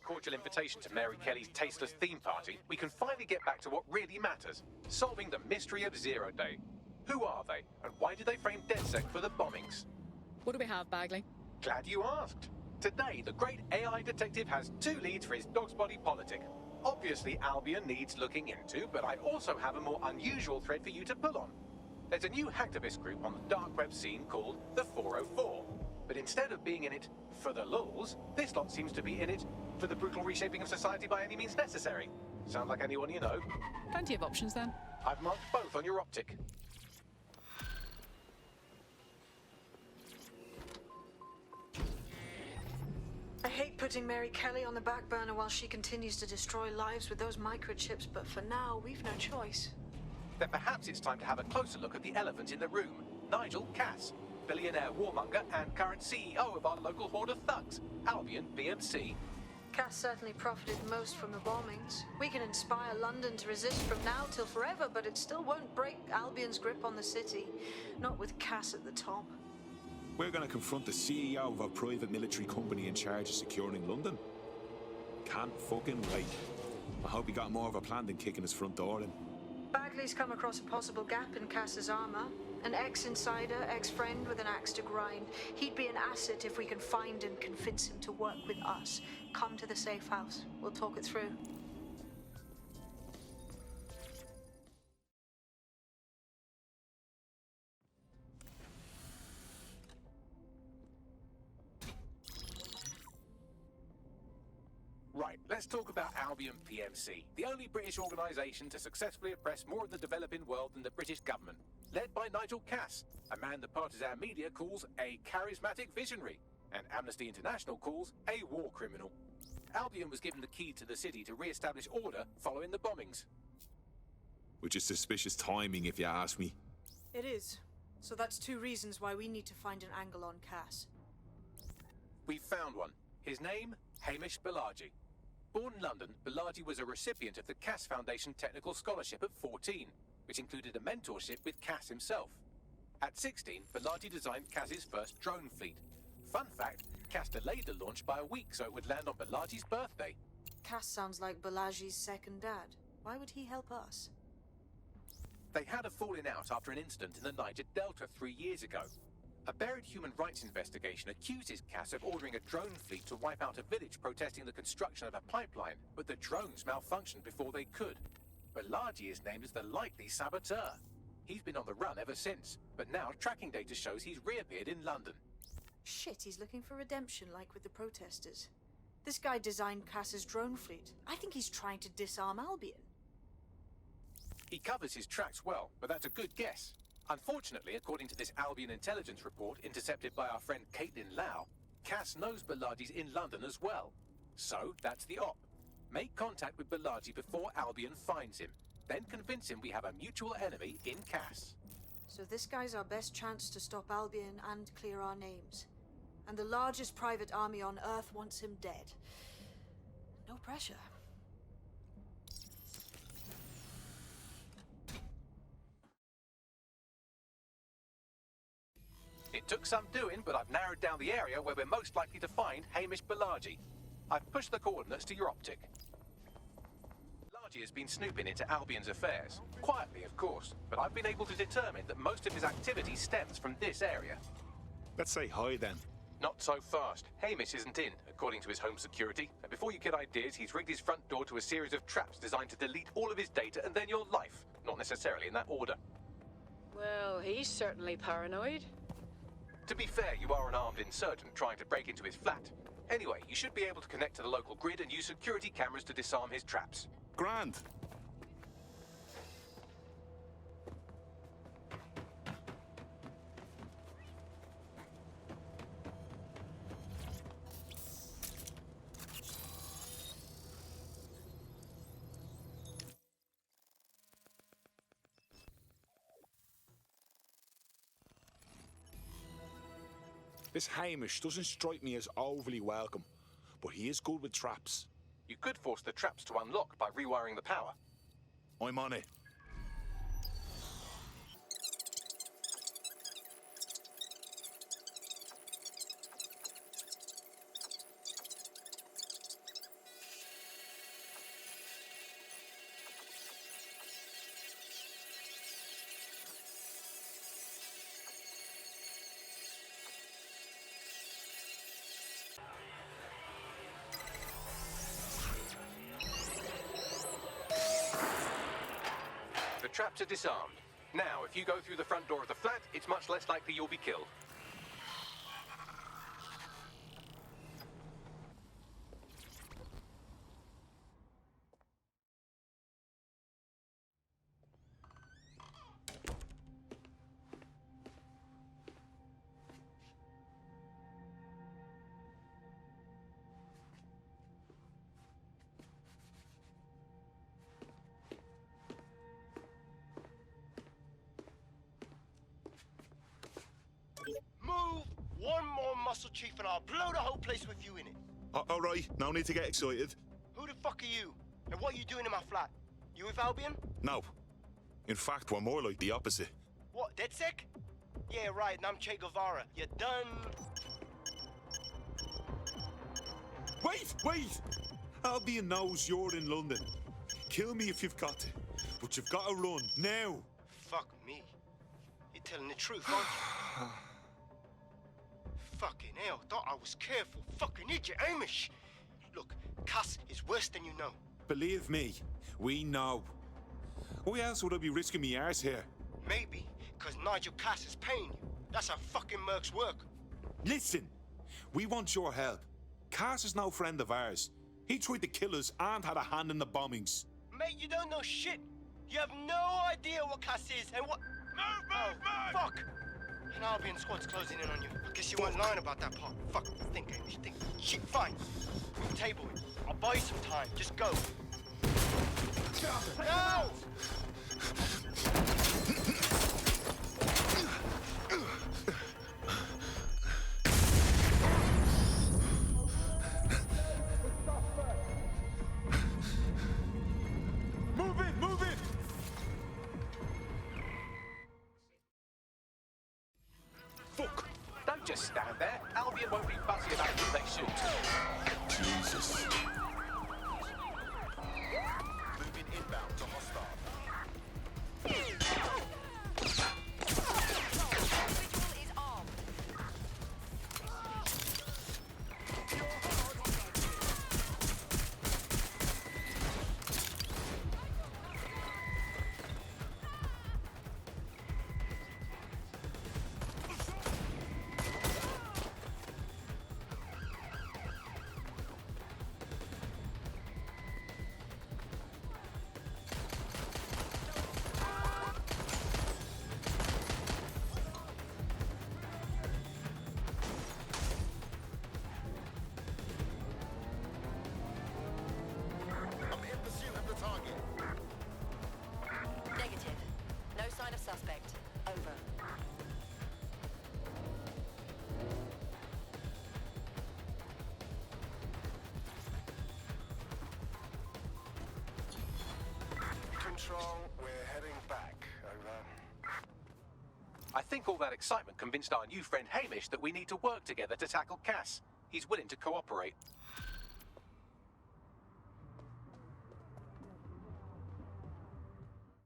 cordial invitation to Mary Kelly's tasteless theme party, we can finally get back to what really matters, solving the mystery of Zero Day. Who are they, and why did they frame DedSec for the bombings? What do we have, Bagley? Glad you asked. Today, the great AI detective has 2 leads for his dog's body politic. Obviously, Albion needs looking into, but I also have a more unusual thread for you to pull on. There's a new hacktivist group on the dark web scene called the 404. But instead of being in it for the lulz, this lot seems to be in it for the brutal reshaping of society by any means necessary. Sound like anyone you know? Plenty of options then. I've marked both on your optic. I hate putting Mary Kelly on the back burner while she continues to destroy lives with those microchips, but for now, we've no choice. Then perhaps it's time to have a closer look at the elephant in the room, Nigel Cass, billionaire warmonger and current CEO of our local horde of thugs, Albion PMC. Cass certainly profited most from the bombings. We can inspire London to resist from now till forever, but it still won't break Albion's grip on the city. Not with Cass at the top. We're going to confront the CEO of a private military company in charge of securing London. Can't fucking wait. I hope he got more of a plan than kicking his front door in. Bagley's come across a possible gap in Cass's armor. An ex-insider, ex-friend with an axe to grind. He'd be an asset if we can find and convince him to work with us. Come to the safe house. We'll talk it through. Right, let's talk about Albion PMC, the only British organisation to successfully oppress more of the developing world than the British government. Led by Nigel Cass, a man the partisan media calls a charismatic visionary, and Amnesty International calls a war criminal. Albion was given the key to the city to re-establish order following the bombings. Which is suspicious timing, if you ask me. It is. So that's 2 reasons why we need to find an angle on Cass. We've found one. His name, Hamish Balaji. Born in London, Balaji was a recipient of the Cass Foundation Technical Scholarship at 14, which included a mentorship with Cass himself. At 16, Balaji designed Cass's first drone fleet. Fun fact, Cass delayed the launch by a week so it would land on Balaji's birthday. Cass sounds like Balaji's second dad. Why would he help us? They had a falling out after an incident in the Niger Delta 3 years ago. A buried human rights investigation accuses Cass of ordering a drone fleet to wipe out a village protesting the construction of a pipeline, but the drones malfunctioned before they could. Balaji is named as the likely saboteur. He's been on the run ever since, but now tracking data shows he's reappeared in London. Shit, he's looking for redemption like with the protesters. This guy designed Cass's drone fleet. I think he's trying to disarm Albion. He covers his tracks well, but that's a good guess. Unfortunately, according to this Albion intelligence report intercepted by our friend Caitlin Lau, Cass knows Balaji's in London as well. So, that's the op. Make contact with Balaji before Albion finds him. Then convince him we have a mutual enemy in Cass. So this guy's our best chance to stop Albion and clear our names. And the largest private army on Earth wants him dead. No pressure. It took some doing, but I've narrowed down the area where we're most likely to find Hamish Balaji. I've pushed the coordinates to your optic. Balaji has been snooping into Albion's affairs. Quietly, of course, but I've been able to determine that most of his activity stems from this area. Let's say hi then. Not so fast. Hamish isn't in, according to his home security. And before you get ideas, he's rigged his front door to a series of traps designed to delete all of his data and then your life. Not necessarily in that order. Well, he's certainly paranoid. To be fair, you are an armed insurgent trying to break into his flat. Anyway, you should be able to connect to the local grid and use security cameras to disarm his traps. Grand. This Hamish doesn't strike me as overly welcome, but he is good with traps. You could force the traps to unlock by rewiring the power. I'm on it. traps are disarmed. Now, if you go through the front door of the flat, it's much less likely you'll be killed. Move one more muscle, Chief, and I'll blow the whole place with you in it. All right, no need to get excited. Who the fuck are you? And what are you doing in my flat? You with Albion? No. In fact, we're more like the opposite. What, DedSec? Yeah, right, and I'm Che Guevara. You done? Wait! Albion knows you're in London. Kill me if you've got to. But you've got to run, now. Fuck me. You're telling the truth, aren't you? Fucking hell, thought I was careful. Fucking idiot, Amish. Look, Cass is worse than you know. Believe me, we know. Why else would I be risking me arse here? Maybe, because Nigel Cass is paying you. That's how fucking mercs work. Listen, we want your help. Cass is no friend of ours. He tried to kill us and had a hand in the bombings. Mate, you don't know shit. You have no idea what Cass is and what... Move! Fuck! An Albion squad's closing in on you. I guess you weren't lying about that part. Fuck, think, Amish, think. Shit, fine. We'll table it. I'll buy you some time. Just go. No! Move it! Fuck! Don't just stand there. Albion won't be fussy about who they shoot. Jesus. Moving inbound to hostile. Individual is armed. I'm in pursuit of the target. Negative. No sign of suspect. Over. Control, we're heading back. Over. I think all that excitement convinced our new friend Hamish that we need to work together to tackle Cass. He's willing to cooperate.